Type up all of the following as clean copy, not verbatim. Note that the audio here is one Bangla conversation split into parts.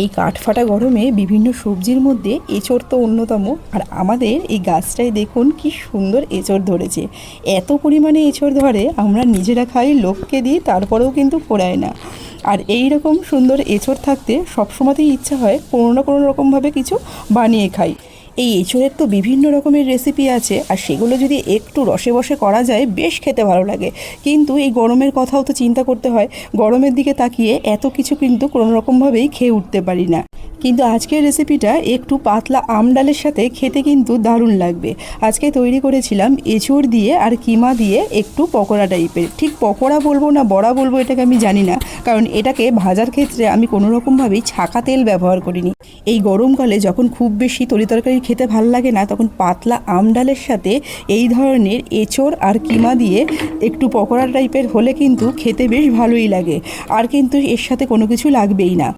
এই কাঠফাটা গরমে বিভিন্ন সবজির মধ্যে এঁচোড় তো অন্যতম। আর আমাদের এই গাছটায় দেখুন কি সুন্দর এঁচোড় ধরেছে। এত পরিমাণে এঁচোড় ধরে, আমরা নিজেরা খাই, লোককে দিই, তারপরেও কিন্তু ফোরায় না। আর এই রকম সুন্দর এঁচোড় থাকতে সবসময়তেই ইচ্ছা হয় কোনো না কোনো রকমভাবে কিছু বানিয়ে খাই। এই এঁচোড়ের তো বিভিন্ন রকমের রেসিপি আছে, আর সেগুলো যদি একটু রসে বসে করা যায় বেশ খেতে ভালো লাগে। কিন্তু এই গরমের কথাও তো চিন্তা করতে হয়। গরমের দিকে তাকিয়ে এত কিছু কিন্তু কোনো রকমভাবেই খেয়ে উঠতে পারি না। কিন্তু আজকের রেসিপিটা একটু পাতলা আম ডালের সাথে খেতে কিন্তু দারুণ লাগবে। আজকে তৈরি করেছিলাম এঁচোড় দিয়ে আর কিমা দিয়ে একটু পকোড়া টাইপের। ঠিক পকোড়া বলবো না বড়া বলবো এটাকে আমি জানি না, কারণ এটাকে ভাজার ক্ষেত্রে আমি কোনো রকমভাবেই ছাঁকা তেল ব্যবহার করিনি। এই গরমকালে যখন খুব বেশি তরিতরকারি খেতে ভালো লাগে না, তখন পাতলা আম ডালের সাথে এই ধরনের এঁচোড় আর কিমা দিয়ে একটু পকোড়া টাইপের হলে কিন্তু খেতে বেশ ভালোই লাগে। আর কিন্তু এর সাথে কোনো কিছু লাগবেই না।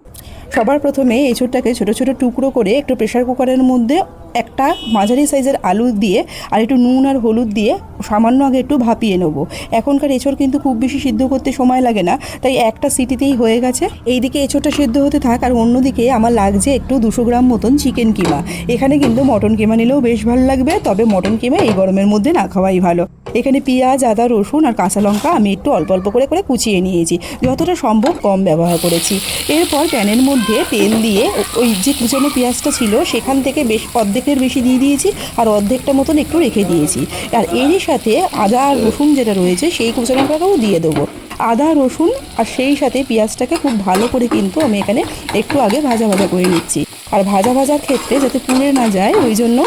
সবার প্রথমে এঁচোড়টাকে ছোটো ছোটো টুকরো করে একটু প্রেশার কুকারের মধ্যে একটা মাঝারি সাইজের আলু দিয়ে আর একটু নুন আর হলুদ দিয়ে সামান্য আগে একটু ভাপিয়ে নেব। এখনকার এঁচোড় কিন্তু খুব বেশি সিদ্ধ করতে সময় লাগে না, তাই একটা সিটিতেই হয়ে গেছে। এইদিকে এঁচোড়টা সিদ্ধ হতে থাক, আর অন্যদিকে আমার লাগছে একটু 200 গ্রাম মতন চিকেন কিমা। এখানে কিন্তু মটন কিমা নিলেও বেশ ভালো লাগবে, তবে মটন কিমা এই গরমের মধ্যে না খাওয়াই ভালো। এখানে পেঁয়াজ, আদা, রসুন আর কাঁচা লঙ্কা আমি একটু অল্প অল্প করে কুচিয়ে নিয়েছি, যতটা সম্ভব কম ব্যবহার করেছি। এরপর প্যানের মধ্যে তেল দিয়ে ওই যে কুচানো পেঁয়াজটা ছিল সেখান থেকে বেশ অর্ধেকের বেশি দিয়ে দিয়েছি, আর অর্ধেকটা মতন একটু রেখে দিয়েছি। আর এরই সাথে আদা আর রসুন যেটা রয়েছে সেই কুচানোটাকেও দিয়ে দেবো। আদা, রসুন আর সেই সাথে পেঁয়াজটাকে খুব ভালো করে কিন্তু আমি এখানে একটু আগে ভাজা ভাজা করে নিচ্ছি। আর ভাজা ভাজার ক্ষেত্রে যাতে পুড়ে না যায় ওই জন্য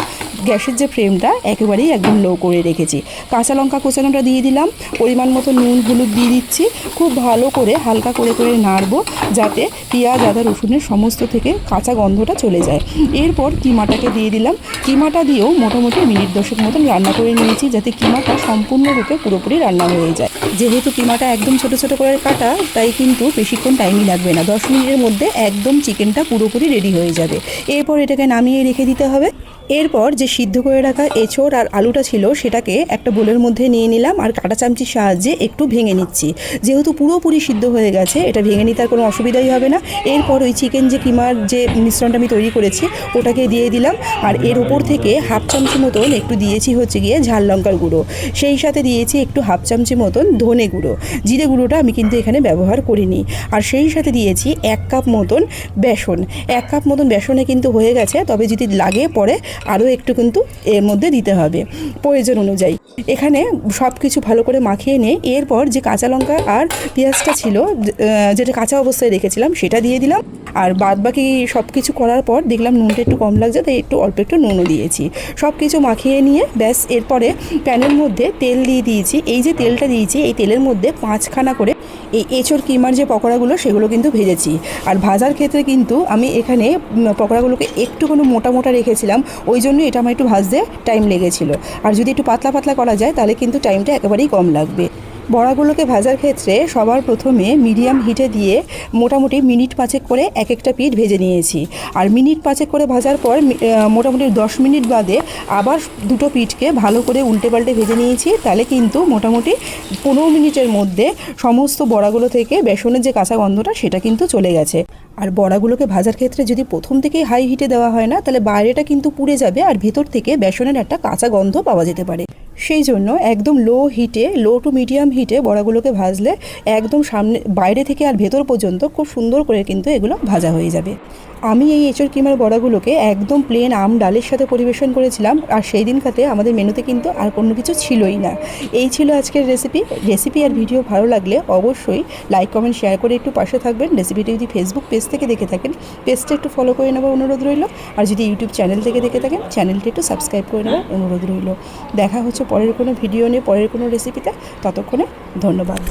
গ্যাসের যে ফ্লেমটা একেবারেই একদম লো করে রেখেছি। কাঁচা লঙ্কা কোচানোটা দিয়ে দিলাম, পরিমাণ মতো নুন হলুদ দিয়ে দিচ্ছি। খুব ভালো করে হালকা করে নাড়বো, যাতে পেঁয়াজ, আদা, রসুনের সমস্ত থেকে কাঁচা গন্ধটা চলে যায়। এরপর কিমাটাকে দিয়ে দিলাম। কিমাটা দিয়েও মোটামুটি মিনিট 10 মতন রান্না করে নিয়েছি, যাতে কিমাটা সম্পূর্ণরূপে পুরোপুরি রান্না হয়ে যায়। যেহেতু কিমাটা একদম ছোটো ছোটো করে কাটা, তাই কিন্তু বেশিক্ষণ টাইমই লাগবে না। 10 মিনিটের মধ্যে একদম চিকেনটা পুরোপুরি রেডি হয়ে যাবে। এরপর এটাকে নামিয়ে রেখে দিতে হবে। এরপর যে সিদ্ধ করে রাখা এঁচোড় আর আলুটা ছিল সেটাকে একটা বোলের মধ্যে নিয়ে নিলাম, আর কাঁটা চামচির সাহায্যে একটু ভেঙে নিচ্ছি। যেহেতু পুরোপুরি সিদ্ধ হয়ে গেছে, এটা ভেঙে নিতে আর কোনো অসুবিধাই হবে না। এরপর ওই চিকেন যে কিমার যে মিশ্রণটা আমি তৈরি করেছি ওটাকে দিয়ে দিলাম, আর এর ওপর থেকে হাফ চামচি মতন একটু দিয়েছি হচ্ছে গিয়ে ঝাল লঙ্কার গুঁড়ো। সেই সাথে দিয়েছি একটু হাফ চামচি মতন ধনে গুঁড়ো। জিরে গুঁড়োটা আমি কিন্তু এখানে ব্যবহার করিনি। আর সেই সাথে দিয়েছি 1 কাপ মতন বেসন। 1 কাপ মতন বেসনে কিন্তু হয়ে গেছে, তবে যদি লাগে পরে আরও একটু কিন্তু এর মধ্যে দিতে হবে প্রয়োজন অনুযায়ী। এখানে সব কিছু ভালো করে মাখিয়ে নিয়ে এরপর যে কাঁচা লঙ্কা আর পেঁয়াজটা ছিল যেটা কাঁচা অবস্থায় রেখেছিলাম সেটা দিয়ে দিলাম। আর বাদ বাকি সব কিছু করার পর দেখলাম নুনটা একটু কম লাগছে, তাই একটু অল্প একটু নুনও দিয়েছি। সব কিছু মাখিয়ে নিয়ে ব্যাস এরপরে প্যানের মধ্যে তেল দিয়ে দিয়েছি। এই যে তেলটা দিয়েছি এই তেলের মধ্যে 5খানা করে এই এঁচোড় কিমার যে পকোড়াগুলো সেগুলো কিন্তু ভেজেছি। আর ভাজার ক্ষেত্রে কিন্তু আমি এখানে পকোড়াগুলোকে একটু কোনো মোটা মোটা রেখেছিলাম, ওই জন্য এটা আমার একটু ভাজতে টাইম লেগেছিলো। আর যদি একটু পাতলা পাতলা করা যায় তাহলে কিন্তু টাইমটা একেবারেই কম লাগবে। বড়াগুলোকে ভাজার ক্ষেত্রে সবার প্রথমে মিডিয়াম হিটে দিয়ে মোটামুটি মিনিট 5 করে এক একটা পিঠ ভেজে নিয়েছি। আর মিনিট 5 করে ভাজার পর মোটামুটি 10 মিনিট বাদে আবার দুটো পিঠকে ভালো করে উল্টে পাল্টে ভেজে নিয়েছি। তাহলে কিন্তু মোটামুটি 15 মিনিটের মধ্যে সমস্ত বড়াগুলো থেকে বেসনের যে কাঁচা গন্ধটা সেটা কিন্তু চলে গেছে। আর বড়াগুলোকে ভাজার ক্ষেত্রে যদি প্রথম থেকেই হাই হিটে দেওয়া হয় না, তাহলে বাইরেটা কিন্তু পুড়ে যাবে, আর ভেতর থেকে বেসনের একটা কাঁচা গন্ধ পাওয়া যেতে পারে। সেই জন্য একদম লো হিটে, লো টু মিডিয়াম হিটে বড়াগুলোকে ভাজলে একদম সামনে বাইরে থেকে আর ভেতর পর্যন্ত খুব সুন্দর করে কিন্তু এগুলো ভাজা হয়ে যাবে। আমি এই এঁচোড় কিমার বড়াগুলোকে একদম প্লেন আম ডালের সাথে পরিবেশন করেছিলাম, আর সেই দিনকাতে আমাদের মেনুতে কিন্তু আর কোনো কিছু ছিলই না। এই ছিল আজকের রেসিপি আর ভিডিও ভালো লাগলে অবশ্যই লাইক কমেন্ট শেয়ার করে একটু পাশে থাকবেন। রেসিপিটি যদি ফেসবুক পেজ থেকে দেখে থাকেন পেজটা একটু ফলো করে নেওয়ার অনুরোধ রইল, আর যদি ইউটিউব চ্যানেল থেকে দেখে থাকেন চ্যানেলটি একটু সাবস্ক্রাইব করে নেওয়ার অনুরোধ রইল। দেখা হচ্ছে পরের কোনো ভিডিও নিয়ে, পরের কোনো রেসিপিতে। ততক্ষণে ধন্যবাদ।